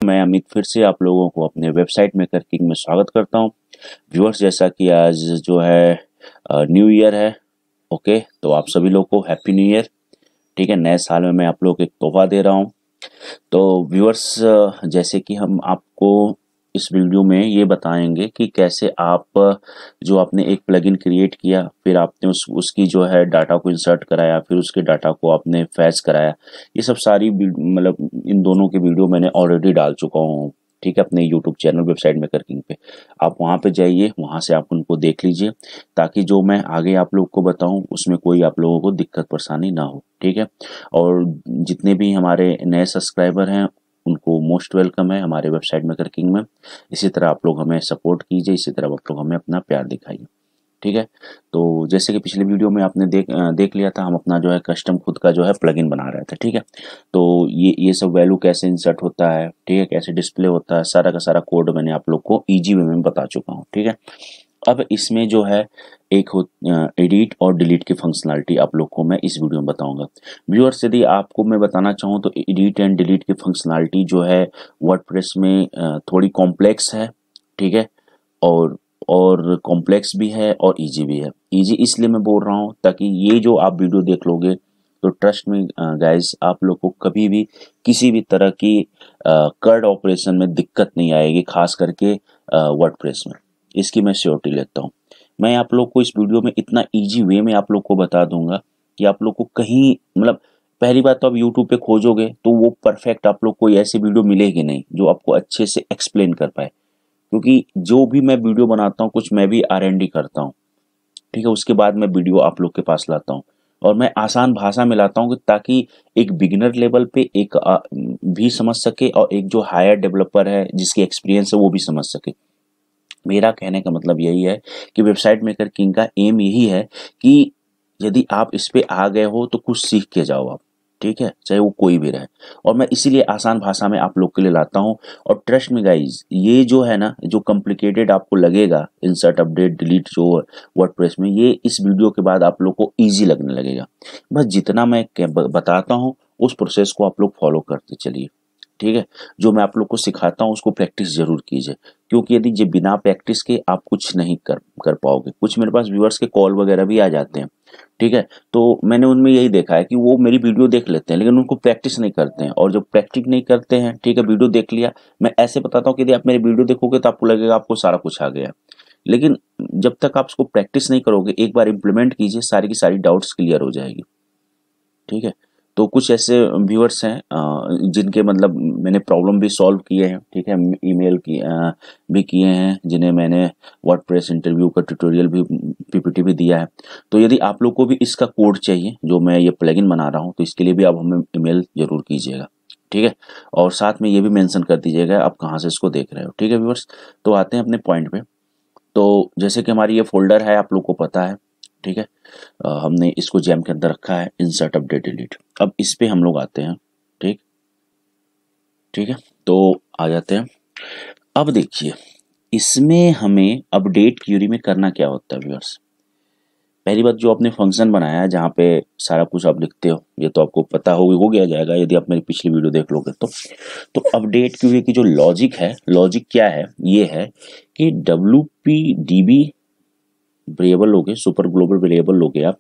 मैं अमित फिर से आप लोगों को अपने वेबसाइट मेकर किंग में स्वागत करता हूं। व्यूअर्स, जैसा कि आज जो है न्यू ईयर है। ओके, तो आप सभी लोग को हैप्पी न्यू ईयर। ठीक है, नए साल में मैं आप लोग को एक तोहफा दे रहा हूं। तो व्यूअर्स, जैसे कि हम आपको इस वीडियो में ये बताएंगे कि कैसे आप जो आपने एक प्लगइन क्रिएट किया, फिर आपने उसकी जो है डाटा को इंसर्ट कराया, फिर उसके डाटा को आपने फैच कराया। ये सब सारी मतलब इन दोनों के वीडियो मैंने ऑलरेडी डाल चुका हूँ। ठीक है, अपने YouTube channel website maker king पे आप वहाँ पे जाइए, वहाँ से आप उनको देख लीजिए, ताकि जो मैं आगे आप लोग को बताऊँ उसमें कोई आप लोगों को दिक्कत परेशानी ना हो। ठीक है, और जितने भी हमारे नए सब्सक्राइबर हैं उनको मोस्ट वेलकम है हमारे वेबसाइट मेकर किंग में। इसी तरह आप लोग हमें सपोर्ट कीजिए, इसी तरह आप लोग हमें अपना प्यार दिखाइए। ठीक है, तो जैसे कि पिछले वीडियो में आपने देख लिया था, हम अपना जो है कस्टम खुद का जो है प्लगइन बना रहे थे। ठीक है, तो ये सब वैल्यू कैसे इंसर्ट होता है, ठीक है, कैसे डिस्प्ले होता है, सारा का सारा कोड मैंने आप लोग को इजी वे में बता चुका हूँ। ठीक है, अब इसमें जो है एक एडिट और डिलीट की फंक्शनलिटी आप लोग को मैं इस वीडियो में बताऊंगा। व्यूअर्स, यदि आपको मैं बताना चाहूँ तो एडिट एंड डिलीट की फंक्शनलिटी जो है वर्डप्रेस में थोड़ी कॉम्प्लेक्स है। ठीक है, और कॉम्प्लेक्स भी है और इजी भी है। इजी इसलिए मैं बोल रहा हूँ ताकि ये जो आप वीडियो देख लोगे तो ट्रस्ट में गाइस, आप लोग को कभी भी किसी भी तरह की कर्ड ऑपरेशन में दिक्कत नहीं आएगी, खास करके वर्डप्रेस में। इसकी मैं श्योरिटी लेता हूँ। मैं आप लोग को इस वीडियो में इतना इजी वे में आप लोग को बता दूंगा कि आप लोग को कहीं मतलब पहली बात तो आप यूट्यूब पे खोजोगे तो वो परफेक्ट आप लोग को ऐसी वीडियो मिलेगी नहीं जो आपको अच्छे से एक्सप्लेन कर पाए, क्योंकि जो भी मैं वीडियो बनाता हूँ कुछ मैं भी R&D करता हूँ। ठीक है, उसके बाद मैं वीडियो आप लोग के पास लाता हूँ और मैं आसान भाषा में लाता हूँ ताकि एक बिगिनर लेवल पे एक भी समझ सके और एक जो हायर डेवलपर है जिसकी एक्सपीरियंस है वो भी समझ सके। मेरा कहने का मतलब यही है कि वेबसाइट मेकर किंग का एम यही है कि यदि आप इस पे आ गए हो तो कुछ सीख के जाओ आप। ठीक है, चाहे वो कोई भी रहे, और मैं इसीलिए आसान भाषा में आप लोग के लिए लाता हूँ। और ट्रस्ट में गाइज, ये जो है ना, जो कॉम्प्लिकेटेड आपको लगेगा इंसर्ट अपडेट डिलीट जो वर्डप्रेस में, ये इस वीडियो के बाद आप लोग को ईजी लगने लगेगा। बस जितना मैं बताता हूँ उस प्रोसेस को आप लोग फॉलो करते चलिए। ठीक है, जो मैं आप लोग को सिखाता हूँ उसको प्रैक्टिस जरूर कीजिए, क्योंकि यदि ये बिना प्रैक्टिस के आप कुछ नहीं कर पाओगे। कुछ मेरे पास व्यूअर्स के कॉल वगैरह भी आ जाते हैं। ठीक है, तो मैंने उनमें यही देखा है कि वो मेरी वीडियो देख लेते हैं लेकिन उनको प्रैक्टिस नहीं करते हैं, और जब प्रैक्टिस नहीं करते हैं, ठीक है, वीडियो देख लिया, मैं ऐसे बताता हूँ कि यदि आप मेरी वीडियो देखोगे तो आपको लगेगा आपको सारा कुछ आ गया, लेकिन जब तक आप उसको प्रैक्टिस नहीं करोगे, एक बार इंप्लीमेंट कीजिए, सारी की सारी डाउट्स क्लियर हो जाएगी। ठीक है, तो कुछ ऐसे व्यूअर्स हैं जिनके मतलब मैंने प्रॉब्लम भी सॉल्व किए हैं। ठीक है, ईमेल की भी किए हैं, जिन्हें मैंने वर्डप्रेस इंटरव्यू का ट्यूटोरियल भी पीपीटी भी दिया है। तो यदि आप लोग को भी इसका कोड चाहिए जो मैं ये प्लगइन बना रहा हूँ, तो इसके लिए भी आप हमें ईमेल जरूर कीजिएगा। ठीक है, और साथ में ये भी मेंशन कर दीजिएगा आप कहाँ से इसको देख रहे हो। ठीक है व्यूअर्स, तो आते हैं अपने पॉइंट पे। तो जैसे कि हमारी ये फोल्डर है, आप लोग को पता है। ठीक है, हमने इसको जैम के अंदर रखा है, इंसर्ट अपडेट डिलीट। अब इस पे हम लोग आते हैं। ठीक ठीक है, तो आ जाते हैं। अब देखिए, इसमें हमें अपडेट क्यूरी में करना क्या होता है व्यूअर्स। पहली बात, जो आपने फंक्शन बनाया है जहाँ पे सारा कुछ आप लिखते हो, ये तो आपको पता हो गया जाएगा यदि आप मेरी पिछली वीडियो देख लोगे तो अपडेट क्यूरी की जो लॉजिक है, लॉजिक क्या है, ये है कि WPDB वेरिएबल लोगे, सुपर ग्लोबल वेरिएबल लोगे आप,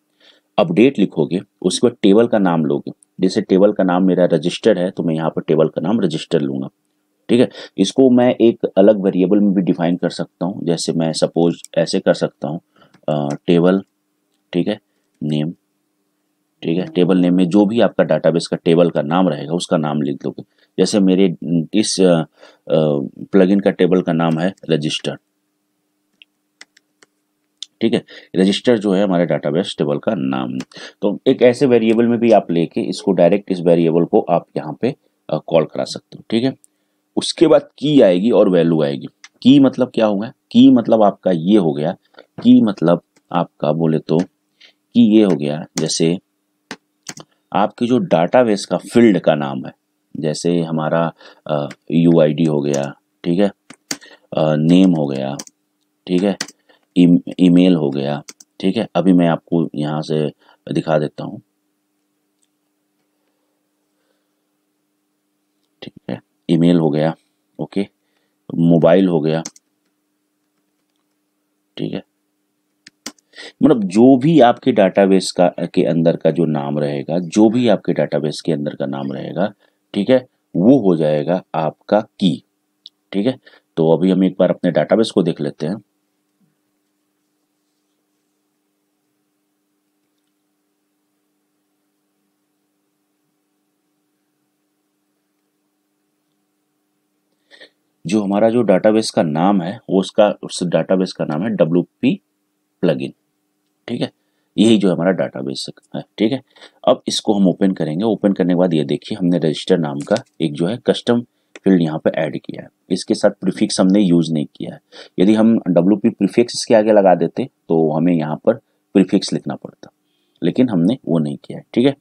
अपडेट लिखोगे, उसके बाद टेबल का नाम लोगे। जैसे टेबल का नाम मेरा रजिस्टर है तो मैं यहाँ पर टेबल का नाम रजिस्टर लूंगा। ठीक है, इसको मैं एक अलग वेरिएबल में भी डिफाइन कर सकता हूँ, जैसे मैं सपोज ऐसे कर सकता हूँ, टेबल, ठीक है, नेम। ठीक है, टेबल नेम में जो भी आपका डाटाबेस का टेबल का नाम रहेगा उसका नाम लिख दोगे। जैसे मेरे इस प्लगइन का टेबल का नाम है रजिस्टर। ठीक है, रजिस्टर जो है हमारे डाटाबेस टेबल का नाम। तो एक ऐसे वेरिएबल में भी आप लेके इसको डायरेक्ट इस वेरिएबल को आप यहाँ पे कॉल करा सकते हो। ठीक है, उसके बाद की आएगी और वैल्यू आएगी। की मतलब क्या होगा, की मतलब आपका ये हो गया, की मतलब आपका बोले तो कि ये हो गया, जैसे आपके जो डाटाबेस का फील्ड का नाम है, जैसे हमारा UID हो गया, ठीक है, नेम हो गया, ठीक है, ईमेल हो गया। ठीक है, अभी मैं आपको यहाँ से दिखा देता हूँ। ठीक है, ईमेल हो गया, ओके, मोबाइल हो गया, ठीक है। मतलब जो भी आपके डाटाबेस का के अंदर का जो नाम रहेगा, जो भी आपके डाटाबेस के अंदर का नाम रहेगा, ठीक है, वो हो जाएगा आपका की, ठीक है। तो अभी हम एक बार अपने डाटाबेस को देख लेते हैं। जो हमारा जो डाटाबेस का नाम है वो उस डाटाबेस का नाम है WP प्लगइन, ठीक है। यही जो हमारा डाटाबेस है, ठीक है। अब इसको हम ओपन करेंगे। ओपन करने के बाद ये देखिए हमने रजिस्टर नाम का एक जो है कस्टम फील्ड यहाँ पे ऐड किया है। इसके साथ प्रीफिक्स हमने यूज नहीं किया है। यदि हम WP प्रीफिक्स इसके आगे लगा देते तो हमें यहाँ पर प्रीफिक्स लिखना पड़ता, लेकिन हमने वो नहीं किया है, ठीक है।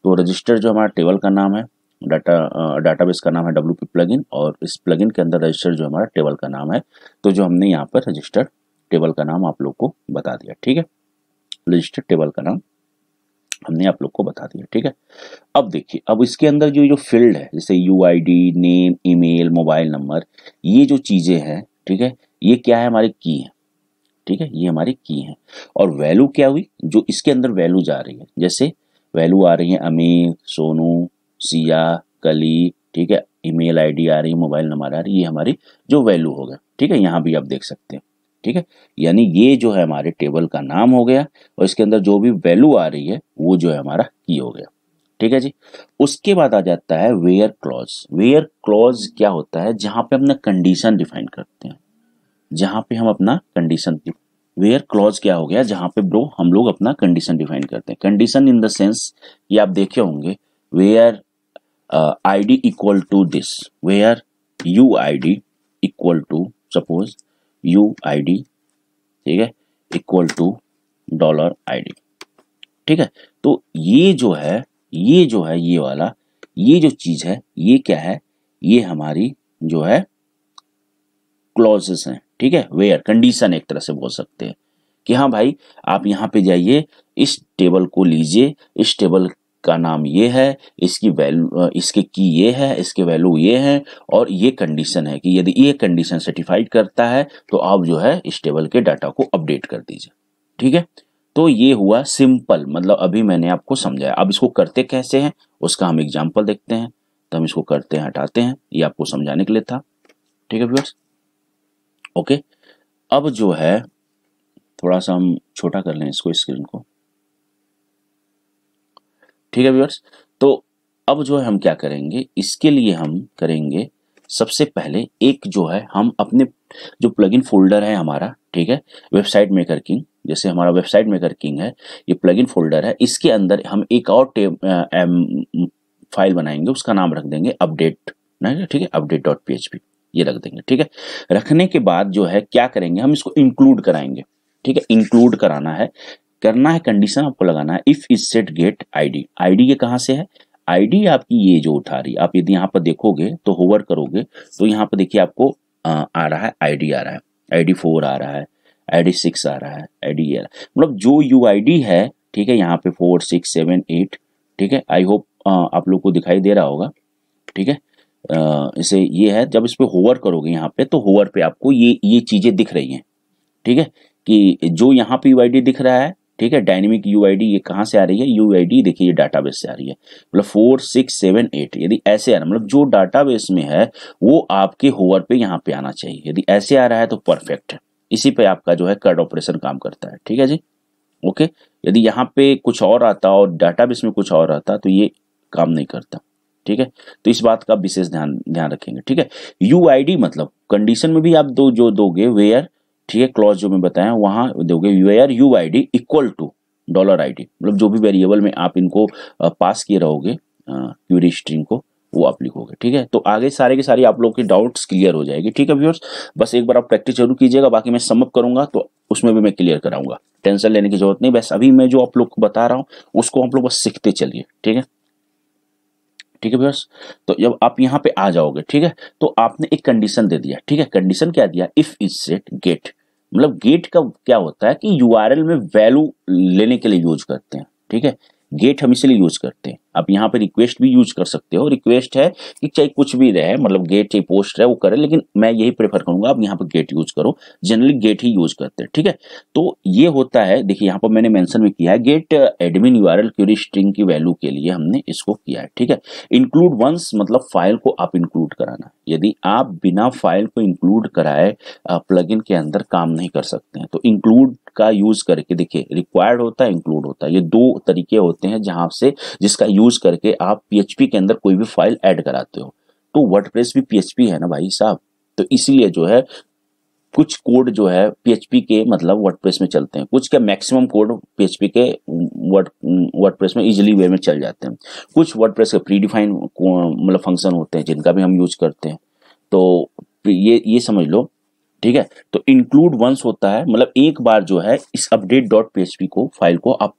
तो रजिस्टर जो हमारा टेबल का नाम है, डाटाबेस का नाम है WP प्लगइन, और इस प्लगइन के अंदर रजिस्टर जो हमारा टेबल का नाम है। तो जो हमने यहाँ पर रजिस्टर टेबल का नाम आप लोग को बता दिया, ठीक है। रजिस्टर टेबल का नाम हमने आप लोग को बता दिया, ठीक है। अब देखिए, अब इसके अंदर जो फील्ड है, जैसे UID, name, email, mobile number, ये जो चीजें हैं, ठीक है, ये क्या है, हमारी की है, ठीक है, ये हमारी की है। और वैल्यू क्या हुई, जो इसके अंदर वैल्यू जा रही है, जैसे वैल्यू आ रही है अमीर, सोनू, सिया, कली, ठीक है, ईमेल ID आ रही है, मोबाइल नंबर आ रही है, ये हमारी जो वैल्यू हो गया, ठीक है। यहाँ भी आप देख सकते हैं, ठीक है। यानी ये जो है हमारे टेबल का नाम हो गया, और इसके अंदर जो भी वैल्यू आ रही है वो जो है हमारा की हो गया, ठीक है जी। उसके बाद आ जाता है वेयर क्लॉज। वेयर क्लॉज क्या होता है, जहां पे अपना कंडीशन डिफाइन करते हैं, जहां पे हम अपना कंडीशन, वेयर क्लॉज क्या हो गया, जहां पे ब्रो हम लोग अपना कंडीशन डिफाइन करते हैं। कंडीशन इन द सेंस, ये आप देखे होंगे, where ID equal to this, where UID equal to, suppose UID, ठीक है, इक्वल टू $ID, ठीक है। तो ये जो है, ये वाला, ये जो चीज है, ये क्या है, ये हमारी जो है क्लॉजेस हैं, ठीक है। वेयर कंडीशन एक तरह से बोल सकते हैं कि हाँ भाई, आप यहाँ पे जाइए, इस टेबल को लीजिए, इस टेबल का नाम ये है, इसकी वैल्यू, इसके की ये है, इसके वैल्यू ये है, और ये कंडीशन है कि यदि ये कंडीशन सर्टिफाइड करता है तो आप जो है इस टेबल के डाटा को अपडेट कर दीजिए, ठीक है। तो ये हुआ सिंपल, मतलब अभी मैंने आपको समझाया। अब इसको करते कैसे हैं उसका हम एग्जाम्पल देखते हैं। तो हम इसको करते हैं, हटाते हैं, ये आपको समझाने के लिए था, ठीक है व्यूअर्स, ओके। अब जो है थोड़ा सा हम छोटा कर लें इसको, स्क्रीन को, ठीक है व्यूअर्स। तो अब जो है हम क्या करेंगे, इसके लिए हम करेंगे सबसे पहले एक जो है, हम अपने जो प्लगइन फोल्डर है हमारा, ठीक है, वेबसाइट मेकर किंग, जैसे हमारा वेबसाइट मेकर किंग है, ये प्लगइन फोल्डर है, इसके अंदर हम एक और फाइल बनाएंगे, उसका नाम रख देंगे अपडेट, ठीक है, update.php, ये रख देंगे, ठीक है। रखने के बाद जो है क्या करेंगे, हम इसको इंक्लूड कराएंगे, ठीक है। इंक्लूड कराना है, करना है, कंडीशन आपको लगाना है, if is set get ID। ID ये कहाँ से है, ID आपकी ये जो उठा रही है, आप यदि यहाँ पर देखोगे तो होवर करोगे तो यहाँ पर देखिए आपको आ रहा है ID, आ रहा है ID 4, आ रहा है ID 6, आ रहा है ID ये, मतलब जो UID है, ठीक है, यहाँ पे 4 6 7 8, ठीक है। आई होप आप लोग को दिखाई दे रहा होगा, ठीक है। इसे ये है, जब इस पे होवर करोगे यहाँ पे, तो होवर पे आपको ये चीजें दिख रही हैं, ठीक है, कि जो यहाँ पे UID दिख रहा है, ठीक है, डायनेमिक UID, ये कहाँ से आ रही है, UID देखिए ये डाटाबेस से आ रही है, मतलब 4 6 7 8, यदि ऐसे आ रहा है, मतलब जो डाटाबेस में है वो आपके होवर पे यहाँ पे आना चाहिए। यदि ऐसे आ रहा है तो परफेक्ट है, इसी पे आपका जो है CRUD ऑपरेशन काम करता है, ठीक है जी, ओके। यदि यहाँ पे कुछ और आता और डाटाबेस में कुछ और आता तो ये काम नहीं करता, ठीक है। तो इस बात का विशेष ध्यान रखेंगे, ठीक है। UID मतलब कंडीशन में भी आप जो दोगे वेयर, ठीक है, क्लॉज जो मैं बताया वहां दोगे where UID equal to $ID, मतलब जो भी वेरिएबल में आप इनको पास किए रहोगे क्वेरी स्ट्रिंग को, वो आप लिखोगे, ठीक है। तो आगे सारे के सारे आप लोग की डाउट्स क्लियर हो जाएगी, ठीक है व्यूअर्स। बस एक बार आप प्रैक्टिस जरूर कीजिएगा, बाकी मैं समअप करूंगा तो उसमें भी मैं क्लियर कराऊंगा, टेंशन लेने की जरूरत नहीं। बस अभी मैं जो आप लोग को बता रहा हूँ उसको आप लोग बस सीखते चलिए, ठीक है, ठीक है व्यूअर्स। तो जब आप यहाँ पे आ जाओगे, ठीक है, तो आपने एक कंडीशन दे दिया, ठीक है। कंडीशन क्या दिया, इफ इज सेट गेट, मतलब गेट का क्या होता है कि URL में वैल्यू लेने के लिए यूज करते हैं, ठीक है। गेट हम इसलिए यूज करते हैं। आप यहाँ पे रिक्वेस्ट भी यूज कर सकते हो, रिक्वेस्ट है कि चाहे कुछ भी रहे, मतलब गेट चाहे पोस्ट रहे वो करे, लेकिन मैं यही प्रेफर करूंगा आप यहाँ पे गेट यूज करो, जनरली गेट ही यूज करते हैं, ठीक है। तो ये होता है, देखिए यहाँ पर मैंने मेंशन भी किया है, get admin URL query string की वैल्यू के लिए हमने इसको किया है, ठीक है। इंक्लूड वंस मतलब फाइल को आप इंक्लूड कराना, यदि आप बिना फाइल को इंक्लूड कराए प्लगइन के अंदर काम नहीं कर सकते हैं। तो इंक्लूड का यूज करके देखिए, रिक्वायर्ड होता है, इंक्लूड होता है, ये दो तरीके होते हैं जहां से जिसका यूज करके आप पीएचपी के अंदर कोई भी फाइल ऐड कराते हो। तो वर्डप्रेस भी पीएचपी है ना भाई साहब, तो इसीलिए जो है कुछ कोड जो है पीएचपी के मतलब वर्डप्रेस में चलते हैं, कुछ क्या मैक्सिमम कोड पीएचपी के वर्डप्रेस में इजीली वे में चल जाते हैं। कुछ वर्डप्रेस के प्री डिफाइन मतलब फंक्शन होते हैं जिनका भी हम यूज करते हैं, तो ये समझ लो, ठीक है। तो इंक्लूड वंस होता है मतलब एक बार जो है इस अपडेट डॉट पीएचपी को फाइल को आप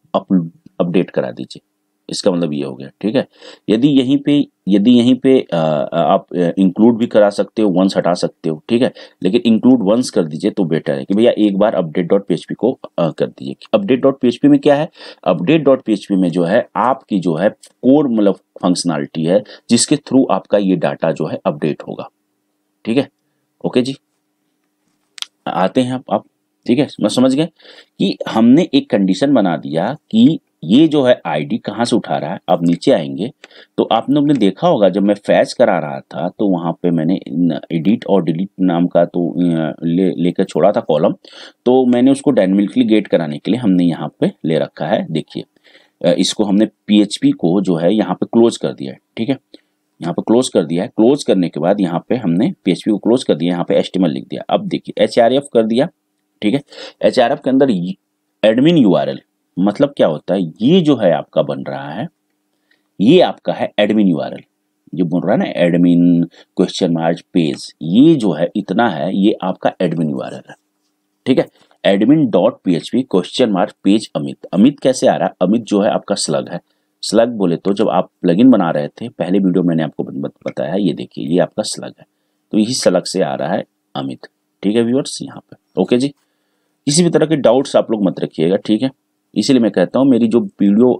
अपडेट करा दीजिए, इसका मतलब ये हो गया, ठीक है। यदि यहीं पे आप इंक्लूड भी करा सकते हो, वंस हटा सकते हो, ठीक है, लेकिन इंक्लूड वंस कर दीजिए तो बेटर है कि भैया एक बार अपडेट डॉट पीएचपी को कर दीजिए। अपडेट डॉट पीएचपी में क्या है, अपडेट डॉट पीएचपी में जो है आपकी जो है कोर मतलब फंक्शनलिटी है जिसके थ्रू आपका ये डाटा जो है अपडेट होगा, ठीक है। ओके जी, आते हैं आप ठीक है, मैं समझ गए कि हमने एक कंडीशन बना दिया कि ये जो है आईडी कहाँ से उठा रहा है। आप नीचे आएंगे तो आप लोग ने देखा होगा जब मैं फैच करा रहा था तो वहां पे मैंने एडिट और डिलीट नाम का तो लेकर छोड़ा था कॉलम, तो मैंने उसको डायनामिकली गेट कराने के लिए हमने यहाँ पे ले रखा है। देखिए इसको हमने पीएचपी को जो है यहाँ पे क्लोज कर दिया है, ठीक है, यहाँ पे क्लोज कर दिया है। क्लोज करने के बाद यहाँ पे हमने पीएचपी को क्लोज कर दिया, यहाँ पे एचटीएमएल लिख दिया। अब देखिए एचआरएफ कर दिया, ठीक है। एचआरएफ के अंदर एडमिन यूआरएल मतलब क्या होता है, ये जो है आपका बन रहा है, ये आपका है एडमिन यूआरएल, जो बन रहा है ना एडमिन क्वेश्चन मार्क पेज, ये जो है इतना है, ये आपका एडमिन यूआरएल है, ठीक है। Admin dot PHP question mark page Amit. Amit कैसे आ रहा है, अमित जो है आपका स्लग है। स्लग बोले तो जब आप प्लगइन बना रहे थे पहले वीडियो मैंने आपको बताया, ये देखिए ये आपका स्लग है, तो यही स्लग से आ रहा है अमित, ठीक है व्यूअर्स यहाँ पे। ओके जी, किसी भी तरह के डाउट्स आप लोग मत रखिएगा, ठीक है। इसीलिए मैं कहता हूँ मेरी जो वीडियो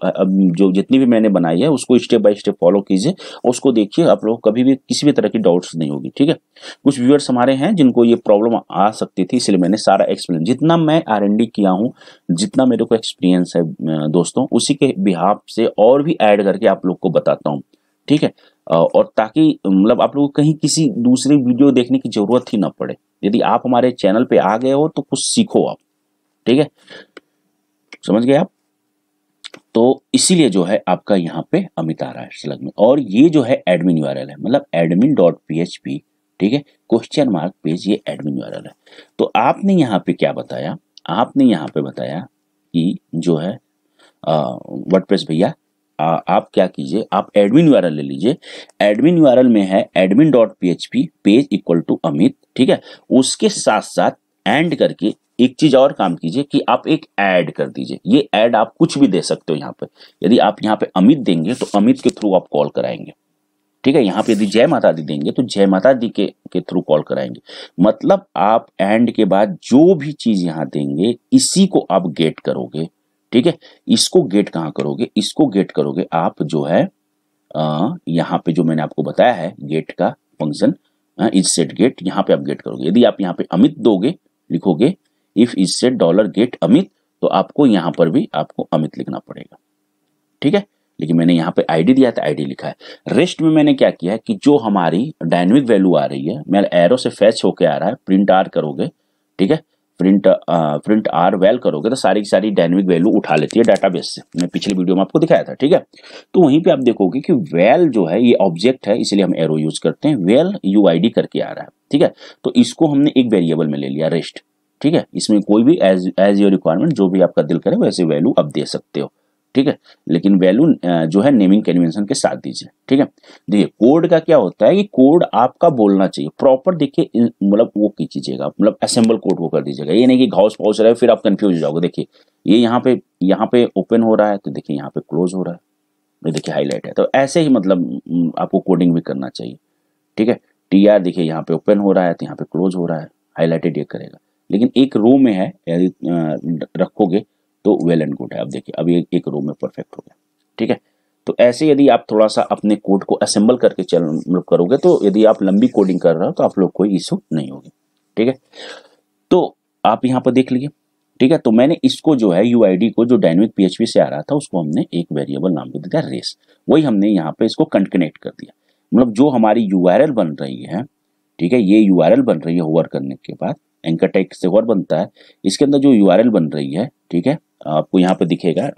जो जितनी भी मैंने बनाई है उसको स्टेप बाय स्टेप फॉलो कीजिए और उसको देखिए, आप लोग कभी भी किसी भी तरह की डाउट्स नहीं होगी, ठीक है। कुछ व्यूअर्स हमारे हैं जिनको ये प्रॉब्लम आ सकती थी, इसलिए मैंने सारा एक्सप्लेन, जितना मैं R&D किया हूँ, जितना मेरे को एक्सपीरियंस है दोस्तों, उसी के बिहाफ से और भी ऐड करके आप लोग को बताता हूँ, ठीक है। और ताकि मतलब आप लोग को कहीं किसी दूसरी वीडियो देखने की जरूरत ही ना पड़े। यदि आप हमारे चैनल पे आ गए हो तो कुछ सीखो आप, ठीक है, समझ गए आप। तो इसीलिए जो है आपका यहाँ पे अमित आ रहा है स्लग में, और ये जो है एडमिन यूआरएल है, मतलब एडमिन डॉट पीएचपी, ठीक है, क्वेश्चन मार्क पेज, ये एडमिन यूआरएल है। तो आपने यहाँ पे क्या बताया, आपने यहाँ पे बताया कि जो है वर्डप्रेस भैया आप क्या कीजिए, आप एडमिन यूआरएल ले लीजिए। एडमिन यूआरएल में है admin dot PHP page equal to Amit, ठीक है। उसके साथ साथ एंड करके एक चीज और काम कीजिए कि आप एक ऐड कर दीजिए। ये ऐड आप कुछ भी दे सकते हो यहाँ पे, यदि आप यहाँ पे अमित देंगे तो अमित के थ्रू आप कॉल कराएंगे, ठीक है। यहाँ पे यदि जय माता दी देंगे तो जय माता दी के थ्रू कॉल कराएंगे। मतलब आप एंड के बाद जो भी चीज यहाँ देंगे इसी को आप गेट करोगे, ठीक है। इसको गेट कहाँ करोगे, इसको गेट करोगे आप जो है यहाँ पे जो मैंने आपको बताया है गेट का फंक्शन, इज सेट गेट, यहाँ पे आप गेट करोगे। यदि आप यहाँ पे अमित दोगे, लिखोगे if is set dollar get Amit, तो आपको यहाँ पर भी आपको अमित लिखना पड़ेगा, ठीक है। लेकिन मैंने यहाँ पे आईडी दिया था, आईडी लिखा है। रेस्ट में मैंने क्या किया है कि जो हमारी डायनेमिक वैल्यू आ रही है, मेरा एरो से फैच होके आ रहा है, प्रिंट आर करोगे, ठीक है, प्रिंट आर वेल करोगे तो सारी की सारी डायनेमिक वैल्यू उठा लेती है डाटाबेस से। मैं पिछले वीडियो में आपको दिखाया था, ठीक है। तो वहीं पे आप देखोगे कि वेल जो है ये ऑब्जेक्ट है, इसलिए हम एरो यूज करते हैं, वेल यूआईडी करके आ रहा है, ठीक है। तो इसको हमने एक वेरिएबल में ले लिया रेस्ट, ठीक है। इसमें कोई भी एज योर रिक्वायरमेंट जो भी आपका दिल करे वैसे वैल्यू आप दे सकते हो, ठीक है। लेकिन वैल्यू जो है नेमिंग कन्वेंशन के साथ दीजिए, ठीक है। देखिए कोड का क्या होता है कि कोड आपका बोलना चाहिए प्रॉपर, देखिए मतलब वो कीजिएगा, मतलब असेंबल कोड को कर दीजिएगा। ये नहीं कि घाउस पाउस रहे फिर आप कंफ्यूज हो जाओगे। देखिए ये यहाँ पे ओपन हो रहा है तो देखिए यहाँ पे क्लोज हो रहा है, ये देखिए हाईलाइट है। तो ऐसे ही मतलब आपको कोडिंग भी करना चाहिए, ठीक है। TR देखिए यहाँ पे ओपन हो रहा है तो यहाँ पे क्लोज हो रहा है, हाईलाइटेड ये करेगा। लेकिन एक रो में है यदि रखोगे तो वेल एंड गुड है। अब देखिए अब ये एक रो में परफेक्ट हो गया, ठीक है। तो ऐसे यदि आप थोड़ा सा अपने कोड को असेंबल करके चल मतलब करोगे, तो यदि आप लंबी कोडिंग कर रहे हो तो आप लोग कोई इशू नहीं होगी, ठीक है। तो आप यहाँ पर देख लीजिए, ठीक है। तो मैंने इसको जो है यूआईडी को जो डायनेमिक पीएचपी से आ रहा था उसको हमने एक वेरिएबल नाम दे दिया रेस, वही हमने यहाँ पे इसको कनेक्ट कर दिया। मतलब जो हमारी यूआरएल बन रही है, ठीक है, ये यूआरएल बन रही है होवर करने के बाद, एंकर टैग से होवर बनता है, इसके अंदर जो यूआरएल बन रही है, ठीक है, आपको यहाँ पे दिखेगा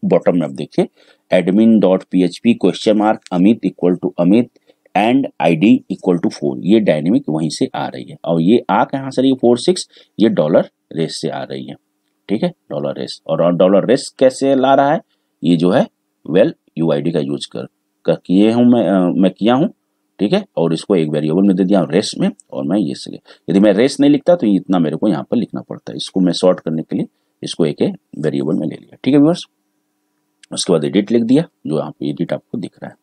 बॉटम में, आप देखिए admin.php question mark Amit equal to Amit and ID equal to 4, ये डायनेमिक वहीं से आ रही है। और ये आ कहाँ से रही है 46, ये डॉलर रेस से आ रही है, ठीक है, डॉलर रेस। और डॉलर रेस कैसे ला रहा है, ये जो है वेल यूआईडी का यूज कर किए हूँ मैं किया हूँ, ठीक है। और इसको एक वेरिएबल में दे दिया रेस में, और मैं ये से, यदि मैं रेस नहीं लिखता तो इतना मेरे को यहाँ पर लिखना पड़ता है। इसको मैं सॉर्ट करने के लिए इसको एक वेरिएबल में ले लिया, ठीक है व्यूअर्स। उसके बाद एडिट लिख दिया, जो यहाँ पे एडिट आपको दिख रहा है,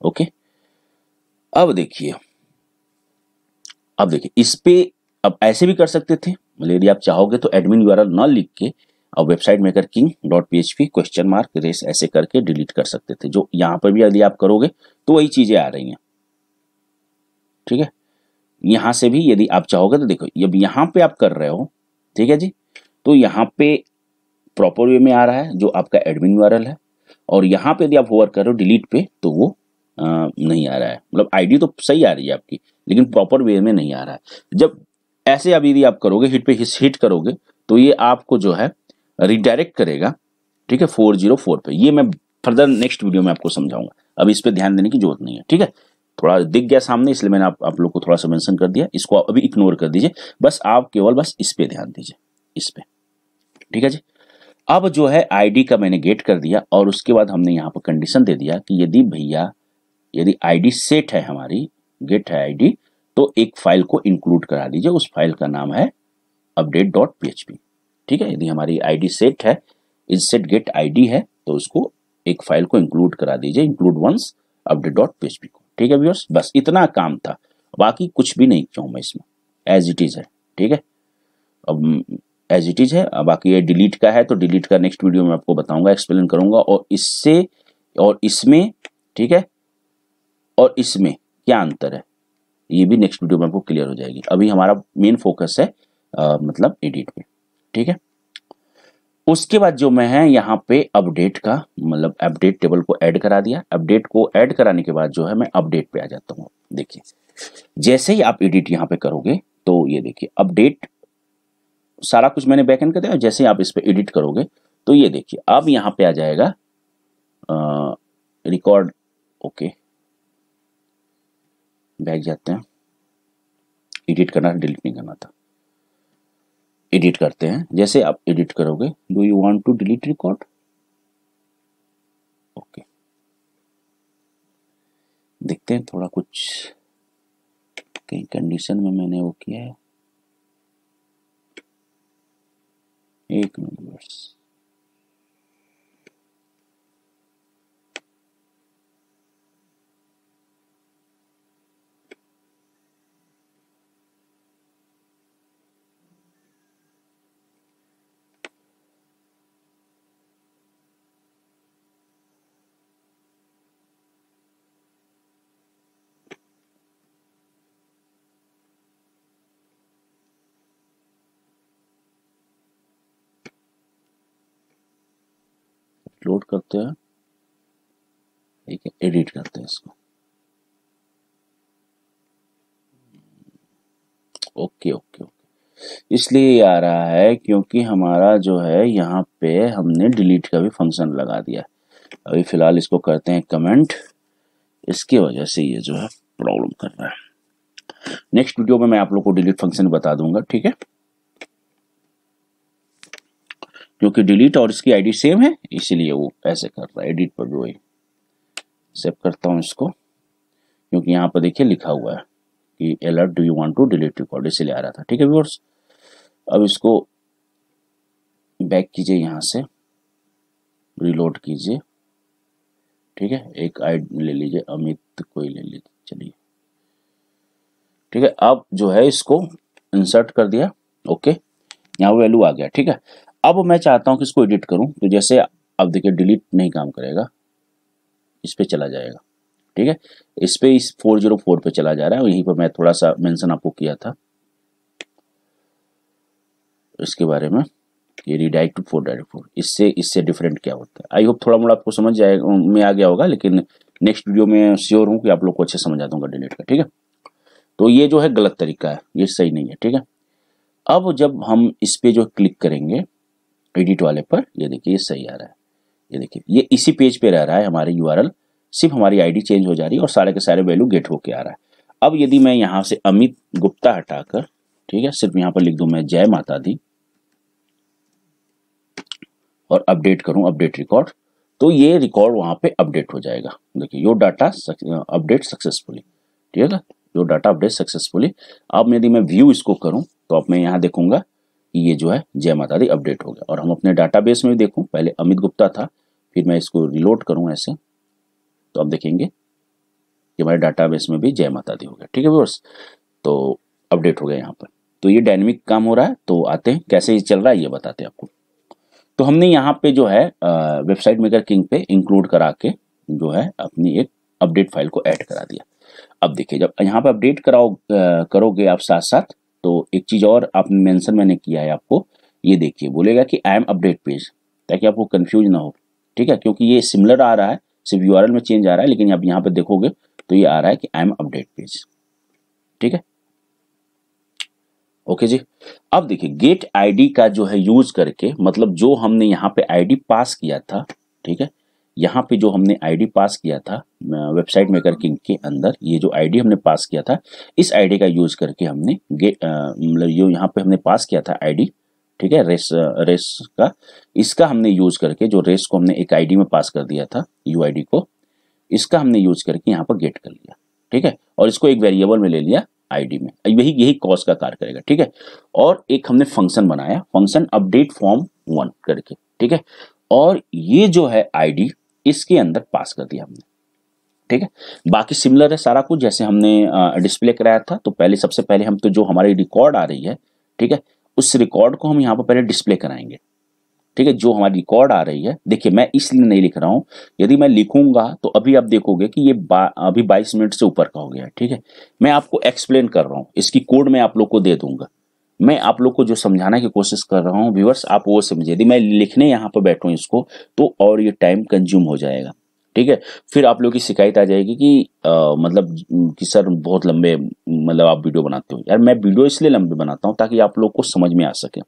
ओके। अब देखिए इस पे अब ऐसे भी कर सकते थे, मतलब यदि आप चाहोगे तो एडमिन यूआरएल ना लिख के और वेबसाइट मेकर किंग.php क्वेश्चन मार्क रेस ऐसे करके डिलीट कर सकते थे। जो यहाँ पर भी यदि आप करोगे तो वही चीजें आ रही हैं, ठीक है। यहां से भी यदि आप चाहोगे तो देखो, अब यहाँ पे आप कर रहे हो, ठीक है जी, तो यहाँ पे प्रॉपर वे में आ रहा है जो आपका एडमिन यूआरएल है, और यहाँ पे यदि आप होवर कर रहे हो डिलीट पे तो वो नहीं आ रहा है। मतलब आईडी तो सही आ रही है आपकी, लेकिन प्रॉपर वे में नहीं आ रहा है। जब ऐसे अब यदि आप करोगे हिट पे हिट करोगे तो ये आपको जो है रिडायरेक्ट करेगा, ठीक है, 404 पे। ये मैं फर्दर नेक्स्ट वीडियो में आपको समझाऊंगा, अब इस पे ध्यान देने की जरूरत नहीं है, ठीक है। थोड़ा दिख गया सामने इसलिए मैंने आप लोग को थोड़ा सा मेंशन कर दिया, इसको अभी इग्नोर कर दीजिए, बस आप केवल बस इस पे ध्यान दीजिए, इस पे, ठीक है जी। अब जो है आईडी का मैंने गेट कर दिया, और उसके बाद हमने यहाँ पर कंडीशन दे दिया कि यदि भैया यदि आईडी सेट है, हमारी गेट है आईडी, तो एक फाइल को इंक्लूड करा दीजिए, उस फाइल का नाम है update.php, ठीक है। यदि हमारी आईडी सेट है, इस सेट गेट आईडी है, तो उसको एक फाइल को इंक्लूड करा दीजिए, इंक्लूड वंस update.php को, ठीक है व्यूअर्स। बस इतना काम था, बाकी कुछ भी नहीं किया हूं मैं इसमें, एज इट इज है, ठीक है। अब एज इट इज है, बाकी ये डिलीट का है तो डिलीट का नेक्स्ट वीडियो में आपको बताऊंगा, एक्सप्लेन करूंगा, और इससे और इसमें, ठीक है, और इसमें क्या अंतर है ये भी नेक्स्ट वीडियो में आपको क्लियर हो जाएगी। अभी हमारा मेन फोकस है मतलब एडिट पे, ठीक है। उसके बाद जो मैं है यहाँ पे अपडेट का मतलब अपडेट टेबल को ऐड करा दिया। अपडेट को ऐड कराने के बाद जो है मैं अपडेट पे आ जाता हूँ। देखिए जैसे ही आप एडिट यहाँ पे करोगे तो ये देखिए अपडेट सारा कुछ मैंने बैकएंड कर दिया, जैसे ही आप इस पे एडिट करोगे तो ये देखिए अब यहाँ पे आ जाएगा रिकॉर्ड, ओके बैक जाते हैं, एडिट करना डिलीट नहीं करना था, एडिट करते हैं। जैसे आप एडिट करोगे, do you want to delete record, okay देखते हैं थोड़ा कुछ कहीं कंडीशन में मैंने वो किया है, एक मिनट। लोड करते हैं, ठीक है, एडिट करते हैं इसको, ओके ओके ओके। इसलिए आ रहा है क्योंकि हमारा जो है यहाँ पे हमने डिलीट का भी फंक्शन लगा दिया। अभी फिलहाल इसको करते हैं कमेंट, इसकी वजह से ये जो है प्रॉब्लम कर रहा है। नेक्स्ट वीडियो में मैं आप लोग को डिलीट फंक्शन बता दूंगा, ठीक है, क्योंकि डिलीट और इसकी आईडी सेम है इसीलिए वो ऐसे कर रहा है। एडिट पर भी वही, सेव करता हूँ इसको, क्योंकि यहाँ पर देखिए लिखा हुआ है कि alert do you want to delete record, इसलिए आ रहा था, ठीक है व्यूअर्स। अब इसको बैक कीजिए, यहाँ से रिलोड कीजिए, ठीक है, एक आईडी ले लीजिए, अमित कोई ले लीजिए, चलिए ठीक है। अब जो है इसको इंसर्ट कर दिया, ओके, यहाँ वैल्यू आ गया, ठीक है। अब मैं चाहता हूँ कि इसको एडिट करूँ, तो जैसे अब देखिए डिलीट नहीं काम करेगा, इस पे चला जाएगा, ठीक है। इस पे इस 404 पे चला जा रहा है, और यहीं पर मैं थोड़ा सा मेंशन आपको किया था इसके बारे में, ये रिडायरेक्ट टू 404, इससे डिफरेंट क्या होता है। आई होप थोड़ा मोड़ा आपको समझ जाएगा, में आ गया होगा, लेकिन नेक्स्ट वीडियो में श्योर हूँ कि आप लोग को अच्छे समझ आता हूँ डिलीट का, ठीक है। तो ये जो है गलत तरीका है, ये सही नहीं है, ठीक है। अब जब हम इस पे जो क्लिक करेंगे एडिट वाले पर, ये देखिए ये सही आ रहा है, ये देखिए ये इसी पेज पे रह रहा है हमारे यूआरएल, सिर्फ हमारी आईडी चेंज हो जा रही है और सारे के सारे वैल्यू गेट होके आ रहा है। अब यदि मैं यहाँ से अमित गुप्ता हटाकर, ठीक है, सिर्फ यहाँ पर लिख दूं मैं जय माता दी और अपडेट करूं अपडेट रिकॉर्ड, तो ये रिकॉर्ड वहां पे अपडेट हो जाएगा। देखिए योर डाटा अपडेट सक्सेसफुली, ठीक है, योर डाटा अपडेट सक्सेसफुली। अब यदि मैं व्यू इसको करूं तो अब मैं यहाँ देखूंगा कि ये जो है जय माता दी अपडेट हो गया। और हम अपने डाटाबेस में भी देखूं, पहले अमित गुप्ता था, फिर मैं इसको रिलोड करूं ऐसे, तो अब देखेंगे कि हमारे डाटाबेस में भी जय माता दी हो गया, ठीक है व्यूअर्स। तो अपडेट हो गया यहाँ पर, तो ये डायनेमिक काम हो रहा है। तो आते हैं कैसे ये चल रहा है ये बताते हैं आपको। तो हमने यहाँ पे जो है वेबसाइट मेकर किंग पे इंक्लूड करा के जो है अपनी एक अपडेट फाइल को ऐड करा दिया। अब देखिए जब यहाँ पे अपडेट करोगे आप साथ साथ, तो एक चीज और आपने मेंशन मैंने किया है आपको, ये देखिए बोलेगा कि आई एम अपडेट पेज, ताकि आपको कंफ्यूज ना हो, ठीक है, क्योंकि ये सिमिलर आ रहा है, सिर्फ यूआरएल में चेंज आ रहा है, लेकिन आप यहाँ पे देखोगे तो ये आ रहा है कि आई एम अपडेट पेज, ठीक है। ओके जी। अब देखिए गेट आईडी का जो है यूज करके, मतलब जो हमने यहाँ पे आईडी पास किया था, ठीक है, यहाँ पे जो हमने आईडी पास किया था वेबसाइट मेकर किंग के अंदर, ये जो आईडी हमने पास किया था, इस आईडी का यूज करके हमने मतलब ये यहाँ पे हमने पास किया था आईडी, ठीक है, रेस का, इसका हमने यूज करके, जो रेस को हमने एक आईडी में पास कर दिया था यूआईडी को, इसका हमने यूज करके यहाँ पर गेट कर लिया, ठीक है, और इसको एक वेरिएबल में ले लिया आईडी में, यही कॉज का कार्य करेगा, ठीक है। और एक हमने फंक्शन बनाया, फंक्शन अपडेट फॉर्म 1 करके, ठीक है, और ये जो है आईडी इसके अंदर पास कर दिया हमने, ठीक है। बाकी सिमिलर है सारा कुछ, जैसे हमने डिस्प्ले कराया था। तो पहले सबसे पहले हम तो जो हमारी रिकॉर्ड आ रही है, ठीक है, उस रिकॉर्ड को हम यहाँ पर पहले डिस्प्ले कराएंगे, ठीक है। जो हमारी रिकॉर्ड आ रही है, देखिए मैं इसलिए नहीं लिख रहा हूं, यदि मैं लिखूंगा तो अभी आप देखोगे कि ये अभी 22 मिनट से ऊपर का हो गया है, ठीक है। मैं आपको एक्सप्लेन कर रहा हूं, इसकी कोड मैं आप लोग को दे दूंगा, मैं आप लोग को जो समझाने की कोशिश कर रहा हूं व्यूअर्स, आप वो समझिए। यदि मैं लिखने यहाँ पर बैठूं इसको, तो और ये टाइम कंज्यूम हो जाएगा, ठीक है। फिर आप लोग की शिकायत आ जाएगी कि मतलब कि सर बहुत लंबे मतलब आप वीडियो बनाते हो। यार मैं वीडियो इसलिए लंबे बनाता हूँ ताकि आप लोग को समझ में आ सके।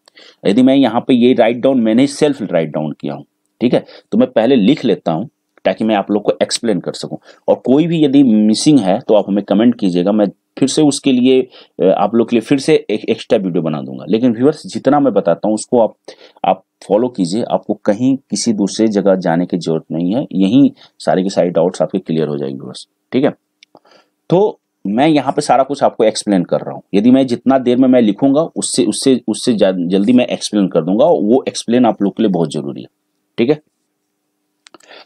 यदि मैं यहाँ पे ये राइट डाउन, मैंने सेल्फ राइट डाउन किया हूँ, ठीक है, तो मैं पहले लिख लेता हूँ ताकि मैं आप लोग को एक्सप्लेन कर सकूं। और कोई भी यदि मिसिंग है तो आप हमें कमेंट कीजिएगा, मैं फिर से उसके लिए आप लोग के लिए फिर से एक एक्स्ट्रा वीडियो बना दूंगा। लेकिन व्यूअर्स जितना मैं बताता हूँ उसको आप फॉलो कीजिए, आपको कहीं किसी दूसरे जगह जाने की जरूरत नहीं है, यहीं सारे के सारे डाउट्स आपके क्लियर हो जाएंगे व्यूअर्स, ठीक है। तो मैं यहाँ पे सारा कुछ आपको एक्सप्लेन कर रहा हूँ, यदि मैं जितना देर में मैं लिखूंगा उससे उससे उससे जल्दी मैं एक्सप्लेन कर दूंगा, वो एक्सप्लेन आप लोग के लिए बहुत जरूरी है, ठीक है।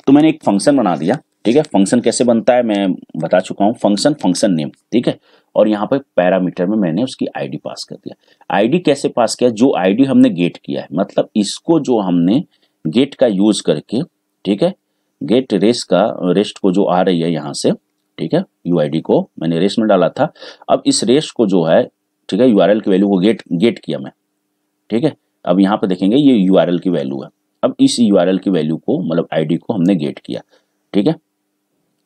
तो मैंने एक फंक्शन बना दिया, ठीक है। फंक्शन कैसे बनता है मैं बता चुका हूँ, फंक्शन नेम, ठीक है। और यहाँ पे पैरामीटर में मैंने उसकी आईडी पास कर दिया। आईडी कैसे पास किया, जो आईडी हमने गेट किया है, मतलब इसको जो हमने गेट का यूज करके, ठीक है, गेट रेस्ट को जो आ रही है यहाँ से, ठीक है, यूआईडी को मैंने रेस्ट में डाला था। अब इस रेस्ट को जो है, ठीक है, यूआरएल की वैल्यू को गेट किया मैं, ठीक है। अब यहाँ पे देखेंगे ये यूआरएल की वैल्यू है। अब इस यूआरएल की वैल्यू को, मतलब आईडी को हमने गेट किया, ठीक है,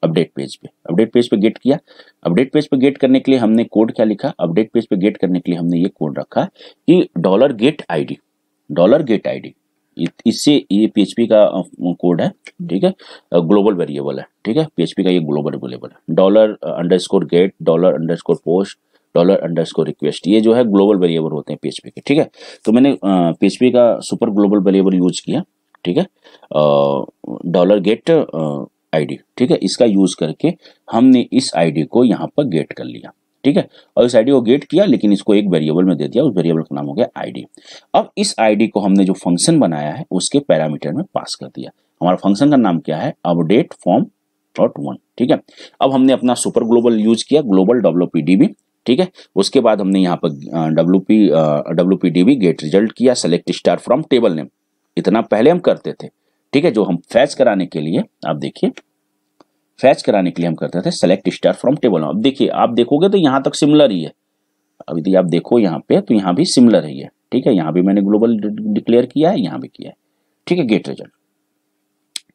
अपडेट पेज पे गेट किया। अपडेट पेज पे गेट करने के लिए हमने कोड क्या लिखा, अपडेट पेज पे गेट करने के लिए हमने ये कोड रखा कि $गेट आईडी, इससे ये पीएचपी का कोड है, ठीक है, ग्लोबल वेरिएबल है, ठीक है, पीएचपी का ये ग्लोबल वेरिएबल है। $गेट, $पोस्ट, $रिक्वेस्ट, ये जो है ग्लोबल वेरिएबल होते हैं पीएचपी के, ठीक है। तो मैंने पीएचपी का सुपर ग्लोबल वेरिएबल यूज किया, ठीक है, $गेट आईडी, ठीक है, इसका यूज करके हमने इस आईडी को यहाँ पर गेट कर लिया, ठीक है, और इस आईडी को गेट किया, लेकिन इसको एक वेरिएबल में दे दिया, उस वेरिएबल का नाम हो गया आईडी। अब इस आईडी को हमने जो फंक्शन बनाया है उसके पैरामीटर में पास कर दिया। हमारा फंक्शन का नाम क्या है, अपडेट फॉर्म .1, ठीक है। अब हमने अपना सुपर ग्लोबल यूज किया, ग्लोबल WPDB, ठीक है। उसके बाद हमने यहाँ पर WPDB गेट रिजल्ट किया, select star from table name, इतना पहले हम करते थे, ठीक है, जो हम फैच कराने के लिए, आप देखिए फैच कराने के लिए हम करते थे सेलेक्ट स्टार फ्रॉम टेबल। अब देखिए, आप देखोगे तो यहाँ तक सिमिलर ही है। अभी यदि आप देखो यहाँ पे तो यहाँ भी सिमिलर ही है, ठीक है। यहाँ भी मैंने ग्लोबल डिक्लेयर किया है, यहाँ भी किया है, ठीक है। गेट रिजल्ट,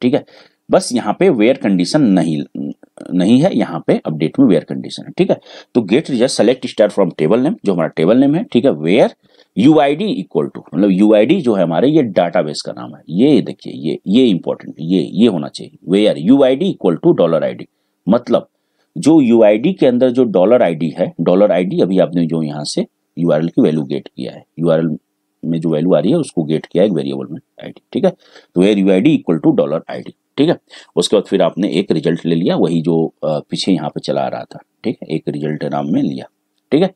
ठीक है। बस यहाँ पे वेयर कंडीशन नहीं है, यहाँ पे अपडेट में वेयर कंडीशन है, ठीक है। तो get result select star from table name, जो हमारा टेबल नेम है, ठीक है। वेयर यूआईडी इक्वल टू, मतलब यूआईडी जो है हमारे ये डाटाबेस का नाम है, ये देखिए ये इंपॉर्टेंट, ये होना चाहिए। Where UID equal to dollar ID, मतलब जो यूआईडी के अंदर जो डॉलर आईडी है, डॉलर आईडी अभी आपने जो यहाँ से यूआरएल की वैल्यू गेट किया है, यूआरएल में जो वैल्यू आ रही है उसको गेट किया है एक वेरिएबल में आईडी, ठीक है। तो where UID equal to dollar ID, ठीक है। उसके बाद फिर आपने एक रिजल्ट ले लिया, वही जो पीछे यहाँ पे चला आ रहा था, ठीक है। एक रिजल्ट नाम में लिया, ठीक है।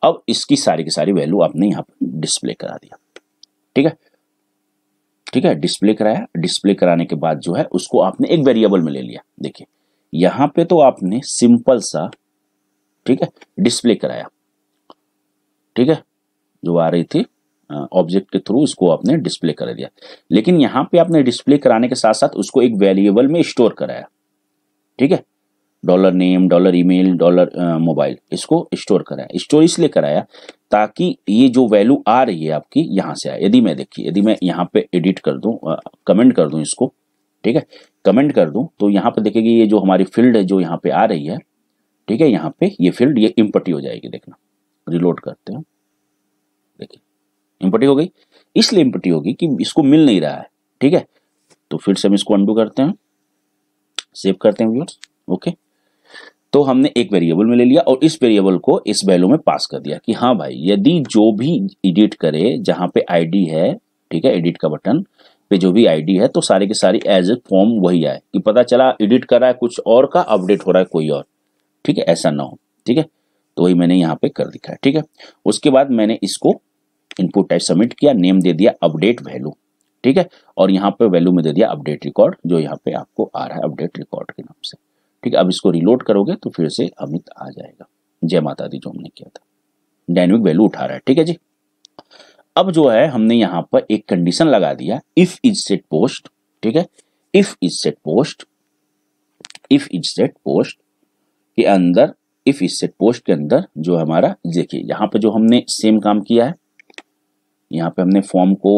अब इसकी सारी की सारी वैल्यू आपने यहाँ पे डिस्प्ले करा दिया, ठीक है, ठीक है। डिस्प्ले कराया, डिस्प्ले कराने के बाद जो है उसको आपने एक वेरिएबल में ले लिया। देखिए यहाँ पे तो आपने सिंपल सा, ठीक है, डिस्प्ले कराया, ठीक है, जो आ रही थी ऑब्जेक्ट के थ्रू इसको आपने डिस्प्ले कर दिया। लेकिन यहाँ पे आपने डिस्प्ले कराने के साथ साथ उसको एक वेरिएबल में स्टोर कराया, ठीक है। Dollar name, dollar email, dollar mobile, इसको स्टोर कराया। स्टोर इसलिए कराया ताकि ये जो वैल्यू आ रही है आपकी यहाँ से आए। यदि मैं देखिए, यदि मैं यहाँ पे एडिट कर दूं, कमेंट कर दूं इसको, ठीक है, कमेंट कर दूं तो यहाँ पे देखिए ये जो हमारी फील्ड है जो यहाँ पे आ रही है, ठीक है, यहाँ पे ये फील्ड ये इम्पटी हो जाएगी। देखना, रिलोड करते हैं, देखिए इम्पटी हो गई। इसलिए इम्पटी होगी कि इसको मिल नहीं रहा है, ठीक है। तो फिर से हम इसको अंडू करते हैं, सेव करते हैं व्यूअर्स, ओके। तो हमने एक वेरिएबल में ले लिया और इस वेरिएबल को इस वैल्यू में पास कर दिया कि हाँ भाई, यदि जो भी एडिट करे जहां पे आईडी है, ठीक है, एडिट का बटन पे जो भी आईडी है तो सारे के सारी एज ए फॉर्म वही आए, कि पता चला एडिट कर रहा है कुछ और का, अपडेट हो रहा है कोई और, ठीक है, ऐसा ना हो, ठीक है। तो वही मैंने यहाँ पे कर दिखाया, ठीक है। उसके बाद मैंने इसको इनपुट टाइप सबमिट किया, नेम दे दिया अपडेट वैल्यू, ठीक है। और यहाँ पे वैल्यू में दे दिया अपडेट रिकॉर्ड, जो यहाँ पे आपको आ रहा है अपडेट रिकॉर्ड के नाम से, ठीक है। अब इसको रिलोड करोगे तो फिर से अमित आ जाएगा। जय माता दी, जो हमने किया था, डायनेमिक वैल्यू उठा रहा है, ठीक है जी। अब जो है हमने यहाँ पर एक कंडीशन लगा दिया, इफ इज सेट पोस्ट, ठीक है। If is set post, if is set post के अंदर, इफ इज सेट पोस्ट के अंदर जो हमारा, देखिए यहाँ पे जो हमने सेम काम किया है, यहाँ पे हमने फॉर्म को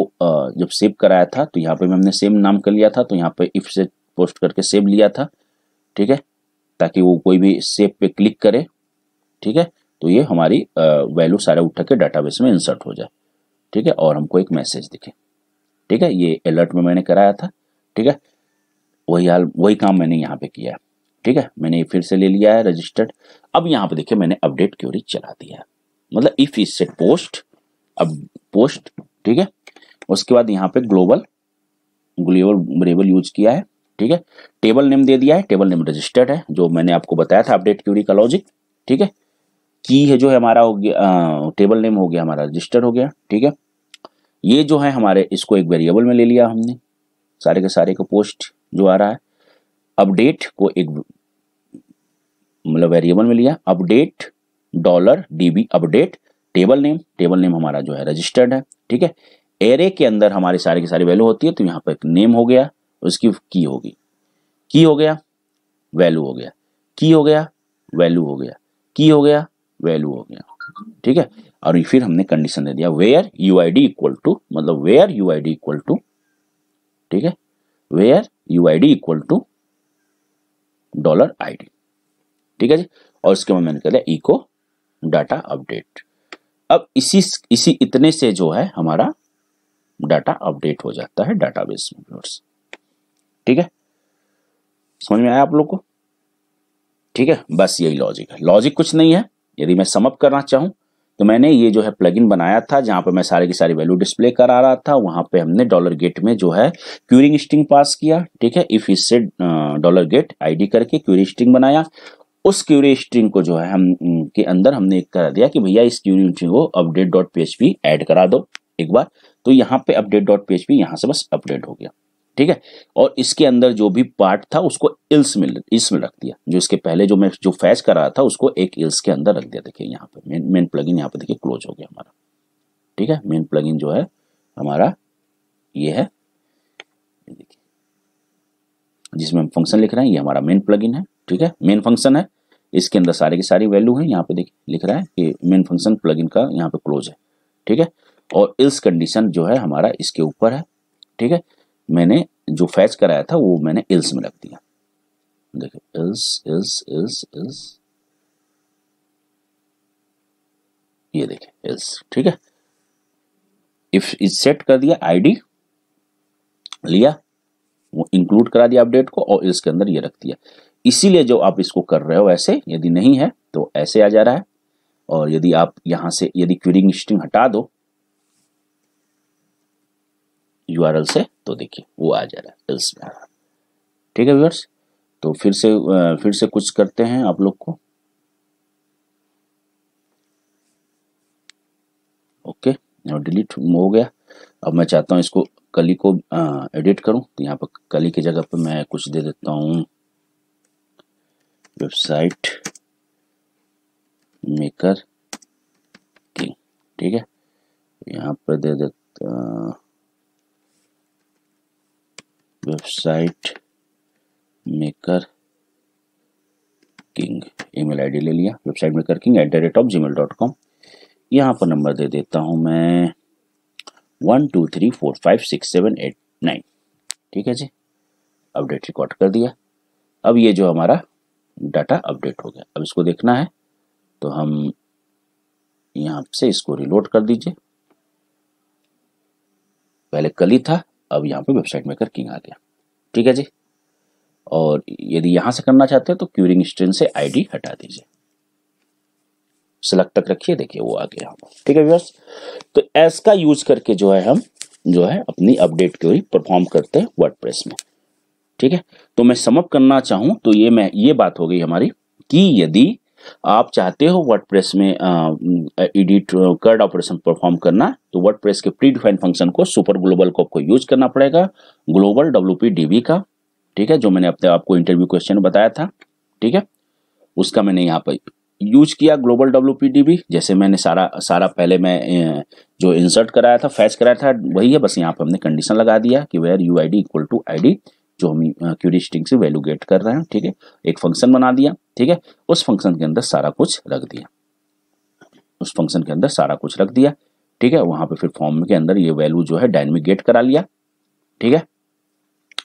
जब सेव कराया था तो यहाँ पे हमने सेम नाम कर लिया था, तो यहाँ पे इफ सेट पोस्ट करके सेव लिया था, ठीक है, ताकि वो कोई भी सेव पे क्लिक करे, ठीक है। तो ये हमारी वैल्यू सारा उठा के डाटाबेस में इंसर्ट हो जाए, ठीक है, और हमको एक मैसेज दिखे, ठीक है। ये अलर्ट में मैंने कराया था, ठीक है। वही काम मैंने यहाँ पे किया है, ठीक है। मैंने फिर से ले लिया है रजिस्टर्ड। अब यहाँ पे देखिए मैंने अपडेट क्वेरी चला दिया है, मतलब इफ इज सेट पोस्ट, अब पोस्ट, ठीक है। उसके बाद यहाँ पे ग्लोबल वेरिएबल यूज किया है, ठीक है। टेबल नेम दे दिया है, टेबल नेम रजिस्टर्ड है, जो मैंने आपको बताया था अपडेट क्वेरी का लॉजिक, ठीक है। की है जो है हमारा हो गया, टेबल नेम हो गया हमारा रजिस्टर्ड हो गया, ठीक है। ये जो है हमारे, इसको एक वेरिएबल में ले लिया हमने, सारे के सारे को पोस्ट जो आ रहा है, अपडेट को एक मतलब वेरिएबल में लिया, update dollar dB update, table name हमारा जो है रजिस्टर्ड है, ठीक है। एरे के अंदर हमारी सारी की सारी वैल्यू होती है, तो यहाँ पर एक नेम हो गया, उसकी की होगी, की हो गया, वैल्यू हो गया, की हो गया, वैल्यू हो गया, की हो गया, वैल्यू हो गया, ठीक है। और फिर हमने कंडीशन दे दिया वेयर यूआईडी इक्वल टू, मतलब वेयर यूआईडी इक्वल टू, ठीक है, where UID equal to dollar ID, ठीक है जी। और उसके बाद मैंने कह दिया इको डाटा अपडेट। अब इसी इतने से जो है हमारा डाटा अपडेट हो जाता है डाटाबेस में, ठीक है। समझ में आया आप लोग को, ठीक है। बस यही लॉजिक है, लॉजिक कुछ नहीं है। यदि मैं समअप करना चाहूं तो मैंने ये जो है प्लगइन बनाया था, जहां पे मैं सारे की सारी वैल्यू डिस्प्ले करा रहा था, वहां पे हमने डॉलर गेट में जो है क्यूरिंग स्ट्रिंग पास किया, ठीक है। इफ इज से डॉलर गेट आईडी करके क्यूरी स्ट्रिंग बनाया, उस क्यूरी स्ट्रिंग को जो है हम के अंदर हमने एक कर दिया कि भैया इस क्यूरी स्ट्रिंग को अपडेट डॉट पीएचपी ऐड करा दो एक बार, तो यहाँ पे अपडेट डॉट पीएचपी यहाँ से बस अपडेट हो गया, ठीक है। और इसके अंदर जो भी पार्ट था उसको इल्स में रख दिया, जो इसके पहले जो मैं जो फैच कर रहा था उसको एक इल्स के अंदर रख दिया। देखिए यहाँ पे मेन प्लगइन यहाँ पे देखिए क्लोज हो गया हमारा, ठीक है। मेन प्लगइन जो है हमारा ये है, देखिए जिसमें हम फंक्शन लिख रहे हैं, ये हमारा मेन प्लगइन है, ठीक है, मेन फंक्शन है। इसके अंदर सारी की सारी वैल्यू है, यहाँ पे देखिए लिख रहा है कि मेन फंक्शन प्लगइन का यहाँ पे क्लोज है, ठीक है। और इल्स कंडीशन जो है हमारा इसके ऊपर है, ठीक है। मैंने जो फैच कराया था वो मैंने इल्स में रख दिया, देखिए इल्स इल्स इल्स इल्स, ये देखिए इल्स, ठीक है। इफ इस सेट कर दिया, आईडी लिया, वो इंक्लूड करा दिया अपडेट को, और इसके अंदर ये रख दिया। इसीलिए जो आप इसको कर रहे हो ऐसे, यदि नहीं है तो ऐसे आ जा रहा है। और यदि आप यहां से यदि क्वेरी स्ट्रिंग हटा दो यूआरएल से, तो देखिए वो आ जा रहा है, एल्स में आ रहा है, ठीक है व्यूअर्स। तो फिर से कुछ करते हैं आप लोग को, ओके। और डिलीट हो गया। अब मैं चाहता हूं इसको कली को एडिट करूं, तो यहाँ पर कली की जगह पर मैं कुछ दे देता हूं, वेबसाइट मेकर किंग, ठीक है। यहाँ पर दे देता website maker king, email ID ले लिया, वेबसाइट मेकर किंग @gmail.com। यहाँ पर नंबर दे देता हूं मैं 1 2 3 4 5 6 7 8 9, ठीक है जी। अपडेट रिकॉर्ड कर दिया। अब ये जो हमारा डाटा अपडेट हो गया। अब इसको देखना है तो हम यहाँ से इसको रिलोड कर दीजिए। पहले कली था, अब यहाँ पे वेबसाइट मेकर किंग आ गया, ठीक है जी। और यदि यहां से करना चाहते हैं तो क्यूरिंग स्ट्रिंग से आईडी हटा दीजिए, सेलेक्ट तक रखिए, देखिए वो आ गया, ठीक है व्यूअर्स। तो एस का यूज करके जो है हम जो है अपनी अपडेट क्वेरी परफॉर्म करते हैं वर्डप्रेस में, ठीक है। तो मैं समअप करना चाहूं तो ये बात हो गई हमारी कि यदि आप चाहते हो वर्डप्रेस में एडिट कर्ड ऑपरेशन परफॉर्म करना, तो वर्डप्रेस के प्री डिफाइंड फंक्शन को सुपर ग्लोबल को आपको यूज करना पड़ेगा, ग्लोबल WPDB का, ठीक है, जो मैंने अपने आपको इंटरव्यू क्वेश्चन बताया था, ठीक है। उसका मैंने यहाँ पर यूज किया ग्लोबल WPDB, जैसे मैंने सारा पहले मैं जो इंसर्ट कराया था, फैच कराया था, वही है, बस यहाँ पर हमने कंडीशन लगा दिया कि where UID equal to ID, जो हम क्वेरी स्ट्रिंग से वैल्यू गेट कर रहे हैं, ठीक है। एक फंक्शन बना दिया, ठीक है, उस फंक्शन के अंदर सारा कुछ रख दिया, उस फंक्शन के अंदर सारा कुछ रख दिया, ठीक है। वहां पे फिर फॉर्म के अंदर ये वैल्यू जो है डायनेमिक गेट करा लिया, ठीक है।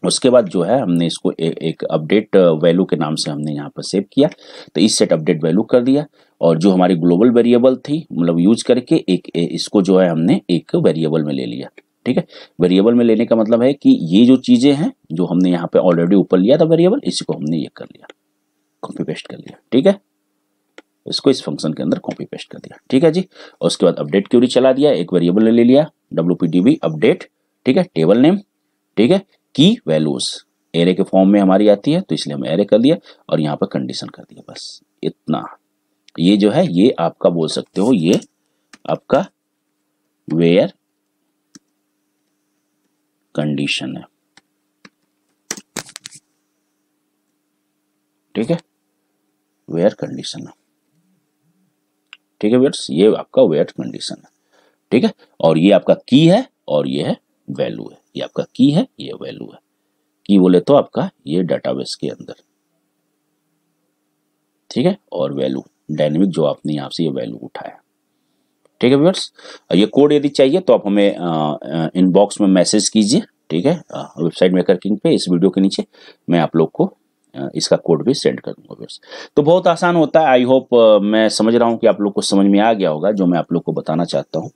उसके बाद जो है हमने इसको एक अपडेट वैल्यू के नाम से हमने यहाँ पर सेव किया, तो इस सेट अपडेट वैल्यू कर दिया। और जो हमारी ग्लोबल वेरिएबल थी, मतलब यूज करके इसको जो है हमने एक वेरिएबल में ले लिया, ठीक है। वेरिएबल में लेने का मतलब है कि ये जो चीजें हैं जो हमने यहाँ पे ऑलरेडी ऊपर लिया था वेरिएबल, इसी को हमने ये कर लिया, कॉपी पेस्ट कर लिया, ठीक है। इसको इस फंक्शन के अंदर कॉपी पेस्ट कर दिया, ठीक है जी। और उसके बाद अपडेट क्वेरी चला दिया, एक वेरिएबल ले लिया WPDB अपडेट, ठीक है, टेबल नेम, ठीक है, की वैल्यूज एरे के फॉर्म में हमारी आती है, तो इसलिए हम एरे कर दिया और यहाँ पर कंडीशन कर दिया, बस इतना। ये जो है ये आपका बोल सकते हो, ये आपका वेयर कंडीशन है, ठीक है, वेयर कंडीशन है, ठीक है व्यूअर्स, ये आपका वेयर कंडीशन है, ठीक है। और ये आपका की है और ये है वैल्यू है, ये आपका की है, ये वैल्यू है। की बोले तो आपका ये डाटाबेस के अंदर, ठीक है, और वैल्यू डायनेमिक जो आपने यहाँ से ये वैल्यू उठाया, ठीक है व्यूअर्स। ये कोड यदि चाहिए तो आप हमें इनबॉक्स में मैसेज कीजिए, ठीक है, वेबसाइट मेकर किंग पे इस वीडियो के नीचे मैं आप लोग को इसका कोड भी सेंड कर दूंगा व्यूअर्स। तो बहुत आसान होता है, आई होप मैं समझ रहा हूँ कि आप लोग को समझ में आ गया होगा जो मैं आप लोग को बताना चाहता हूँ,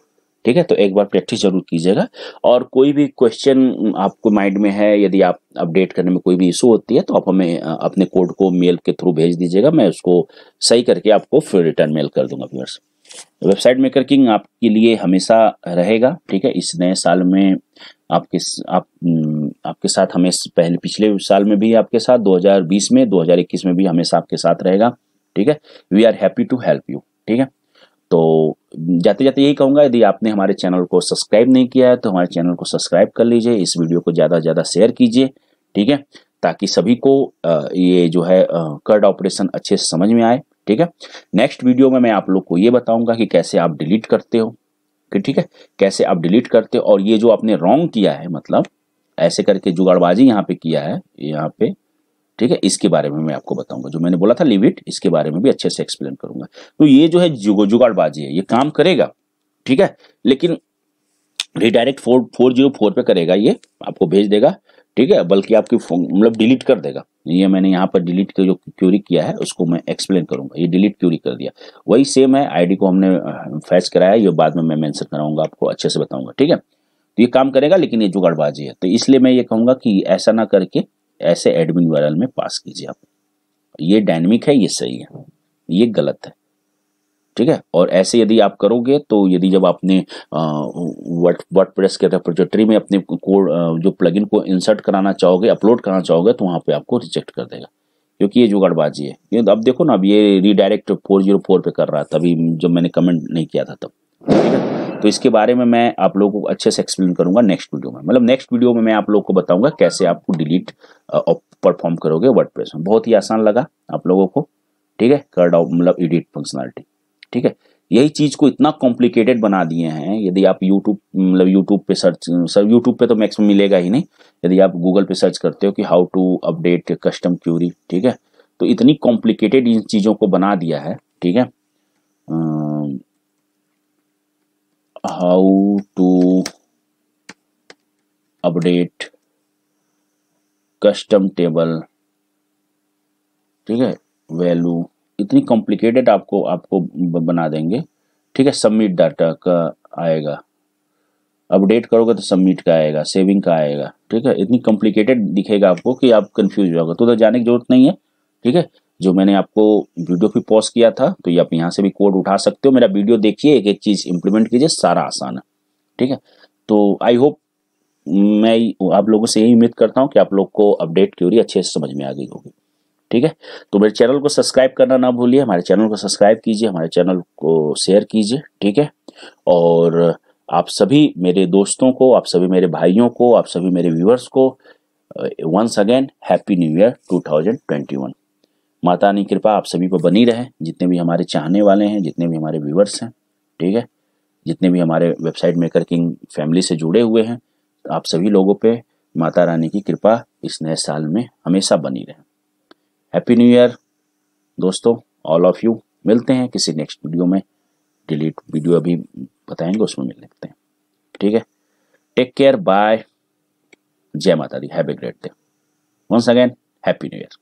ठीक है। तो एक बार प्रैक्टिस जरूर कीजिएगा, और कोई भी क्वेश्चन आपको माइंड में है, यदि आप अपडेट करने में कोई भी इशू होती है, तो आप हमें अपने कोड को मेल के थ्रू भेज दीजिएगा, मैं उसको सही करके आपको फिर रिटर्न मेल कर दूंगा व्यूअर्स। वेबसाइट मेकर किंग आपके लिए हमेशा रहेगा, ठीक है। इस नए साल में आपके साथ हमें पिछले साल में भी आपके साथ, 2020 में, 2021 में भी हमेशा आपके साथ रहेगा, ठीक है। We are happy to help you, ठीक है। तो जाते जाते यही कहूंगा, यदि आपने हमारे चैनल को सब्सक्राइब नहीं किया है तो हमारे चैनल को सब्सक्राइब कर लीजिए, इस वीडियो को ज़्यादा से ज़्यादा शेयर कीजिए, ठीक है, ताकि सभी को ये जो है कर्ड ऑपरेशन अच्छे से समझ में आए, ठीक है। नेक्स्ट वीडियो में मैं आप लोग को ये बताऊंगा कि कैसे आप डिलीट करते हो, ठीक है, कैसे आप डिलीट करते हो, और ये जो आपने रॉन्ग किया है, मतलब ऐसे करके जुगाड़बाजी यहाँ पे किया है यहाँ पे, ठीक है, इसके बारे में मैं आपको बताऊंगा। जो मैंने बोला था लिव इट, इसके बारे में भी अच्छे से एक्सप्लेन करूंगा। तो ये जो है जुगाड़बाजी है, ये काम करेगा, ठीक है, लेकिन रिडायरेक्ट 404 पे करेगा, ये आपको भेज देगा, ठीक है, बल्कि आपकी मतलब डिलीट कर देगा। ये मैंने यहाँ पर डिलीट का जो क्यूरी किया है उसको मैं एक्सप्लेन करूंगा। ये डिलीट क्यूरी कर दिया, वही सेम है, आईडी को हमने फैच कराया, ये बाद में मैं मेंशन कराऊंगा, आपको अच्छे से बताऊंगा, ठीक है। तो ये काम करेगा, लेकिन ये जुगाड़बाजी है, तो इसलिए मैं ये कहूंगा कि ऐसा ना करके ऐसे एडमिन यूआरएल में पास कीजिए आप। ये डायनेमिक है, ये सही है, ये गलत है, ठीक है। और ऐसे यदि आप करोगे तो यदि जब आपने वर्डप्रेस के रिपोजिटरी में अपने कोड जो प्लगइन को इंसर्ट कराना चाहोगे, अपलोड कराना चाहोगे, तो वहां पे आपको रिजेक्ट कर देगा, क्योंकि ये जुगाड़बाजी है। ये अब देखो ना, अब ये रीडायरेक्ट 404 पे कर रहा था तभी जब मैंने कमेंट नहीं किया था तब, ठीक है। तो इसके बारे में मैं आप लोगों को अच्छे से एक्सप्लेन करूंगा नेक्स्ट वीडियो में, मतलब नेक्स्ट वीडियो में मैं आप लोगों को बताऊंगा कैसे आपको डिलीट परफॉर्म करोगे वर्डप्रेस में। बहुत ही आसान लगा आप लोगों को, ठीक है, कर डाउ मतलब एडिट फंक्शनलिटी, ठीक है। यही चीज को इतना कॉम्प्लिकेटेड बना दिए हैं, यदि आप यूट्यूब मतलब यूट्यूब पे यूट्यूब पे तो मैक्सिमम मिलेगा ही नहीं, यदि आप गूगल पे सर्च करते हो कि how to update custom query, ठीक है, तो इतनी कॉम्प्लिकेटेड इन चीजों को बना दिया है, ठीक है। How to update custom table, ठीक है, वैल्यू, इतनी कॉम्प्लिकेटेड आपको आपको बना देंगे, ठीक है। सबमिट डाटा का आएगा, अपडेट करोगे तो सबमिट का आएगा, सेविंग का आएगा, ठीक है। इतनी कॉम्प्लिकेटेड दिखेगा आपको कि आप कंफ्यूज हो जाओगे, तो उधर जाने की जरूरत नहीं है, ठीक है। जो मैंने आपको वीडियो भी पोस्ट किया था, तो ये आप यहाँ से भी कोड उठा सकते हो, मेरा वीडियो देखिए, एक एक चीज इंप्लीमेंट कीजिए, सारा आसान है, ठीक है। तो आई होप, मैं आप लोगों से यही उम्मीद करता हूँ कि आप लोग को अपडेट क्यूरी अच्छे से समझ में आ गई होगी, ठीक है। तो मेरे चैनल को सब्सक्राइब करना ना भूलिए, हमारे चैनल को सब्सक्राइब कीजिए, हमारे चैनल को शेयर कीजिए, ठीक है। और आप सभी मेरे दोस्तों को, आप सभी मेरे भाइयों को, आप सभी मेरे व्यूअर्स को once again happy new year 2021। Mata रानी कृपा आप सभी पर बनी रहे, जितने भी हमारे चाहने वाले हैं, जितने भी हमारे व्यूअर्स हैं, ठीक है, जितने भी हमारे वेबसाइट मेकर किंग फैमिली से जुड़े हुए हैं, आप सभी लोगों पे माता रानी की कृपा इस नए साल में हमेशा बनी रहे। हैप्पी न्यू ईयर दोस्तों, ऑल ऑफ यू। मिलते हैं किसी नेक्स्ट वीडियो में, डिलीट वीडियो अभी बताएंगे, उसमें मिल लेते हैं, ठीक है। टेक केयर, बाय, जय माता दी, have a great day, once again happy new year.